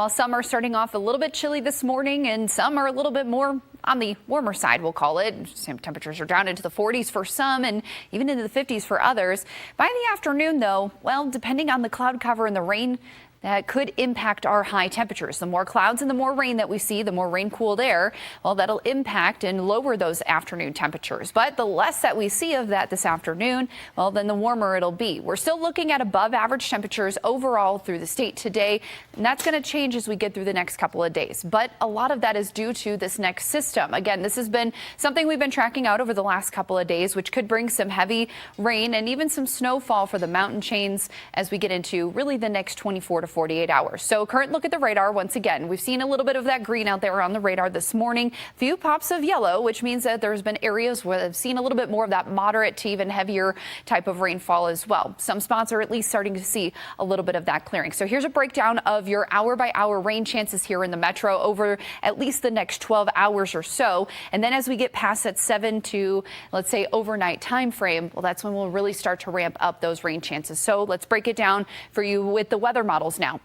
While some are starting off a little bit chilly this morning and some are a little bit more on the warmer side, we'll call it. Some temperatures are down into the 40s for some and even into the 50s for others. By the afternoon, though, well, depending on the cloud cover and the rain, that could impact our high temperatures. The more clouds and the more rain that we see, the more rain-cooled air, well, that'll impact and lower those afternoon temperatures. But the less that we see of that this afternoon, well, then the warmer it'll be. We're still looking at above average temperatures overall through the state today, and that's going to change as we get through the next couple of days. But a lot of that is due to this next system. Again, this has been something we've been tracking out over the last couple of days, which could bring some heavy rain and even some snowfall for the mountain chains as we get into really the next 24 to 48 hours. So current look at the radar. Once again, we've seen a little bit of that green out there on the radar this morning. Few pops of yellow, which means that there's been areas where they've seen a little bit more of that moderate to even heavier type of rainfall as well. Some spots are at least starting to see a little bit of that clearing. So here's a breakdown of your hour by hour rain chances here in the metro over at least the next 12 hours or so. And then as we get past that 7 to, let's say, overnight time frame, well, that's when we'll really start to ramp up those rain chances. So let's break it down for you with the weather models now.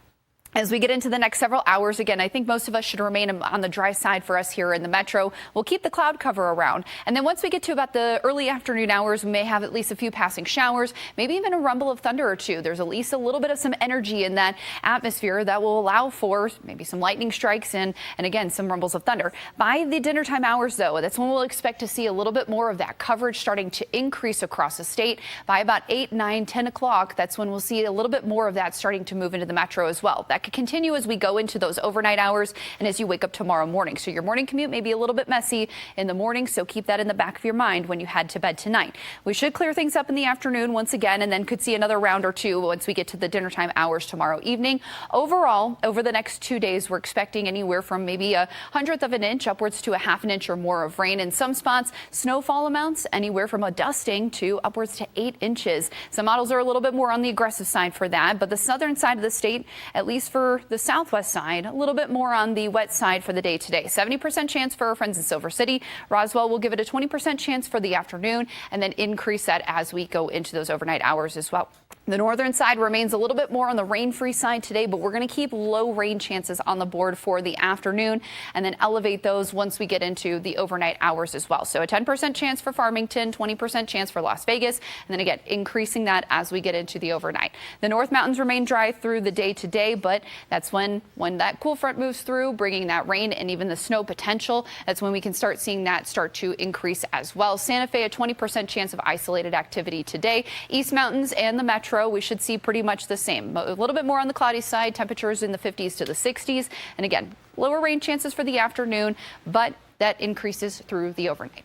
As we get into the next several hours, again, I think most of us should remain on the dry side for us here in the metro. We'll keep the cloud cover around. And then once we get to about the early afternoon hours, we may have at least a few passing showers, maybe even a rumble of thunder or two. There's at least a little bit of some energy in that atmosphere that will allow for maybe some lightning strikes and again, some rumbles of thunder. By the dinner time hours, though, that's when we'll expect to see a little bit more of that coverage starting to increase across the state. By about 8, 9, 10 o'clock, that's when we'll see a little bit more of that starting to move into the metro as well. That could continue as we go into those overnight hours and as you wake up tomorrow morning. So your morning commute may be a little bit messy in the morning, so keep that in the back of your mind when you head to bed tonight. We should clear things up in the afternoon once again, and then could see another round or two once we get to the dinner time hours tomorrow evening. Overall, over the next 2 days, we're expecting anywhere from maybe 1/100 of an inch upwards to 1/2 an inch or more of rain. In some spots, snowfall amounts anywhere from a dusting to upwards to 8 inches. Some models are a little bit more on the aggressive side for that, but the southern side of the state, at least for the southwest side, a little bit more on the wet side for the day today. 70% chance for our friends in Silver City. Roswell will give it a 20% chance for the afternoon and then increase that as we go into those overnight hours as well. The northern side remains a little bit more on the rain-free side today, but we're going to keep low rain chances on the board for the afternoon and then elevate those once we get into the overnight hours as well. So a 10% chance for Farmington, 20% chance for Las Vegas, and then again, increasing that as we get into the overnight. The North Mountains remain dry through the day today, but that's when that cool front moves through, bringing that rain and even the snow potential. That's when we can start seeing that start to increase as well. Santa Fe, a 20% chance of isolated activity today. East Mountains and the metro, we should see pretty much the same. A little bit more on the cloudy side, temperatures in the 50s to the 60s. And again, lower rain chances for the afternoon, but that increases through the overnight.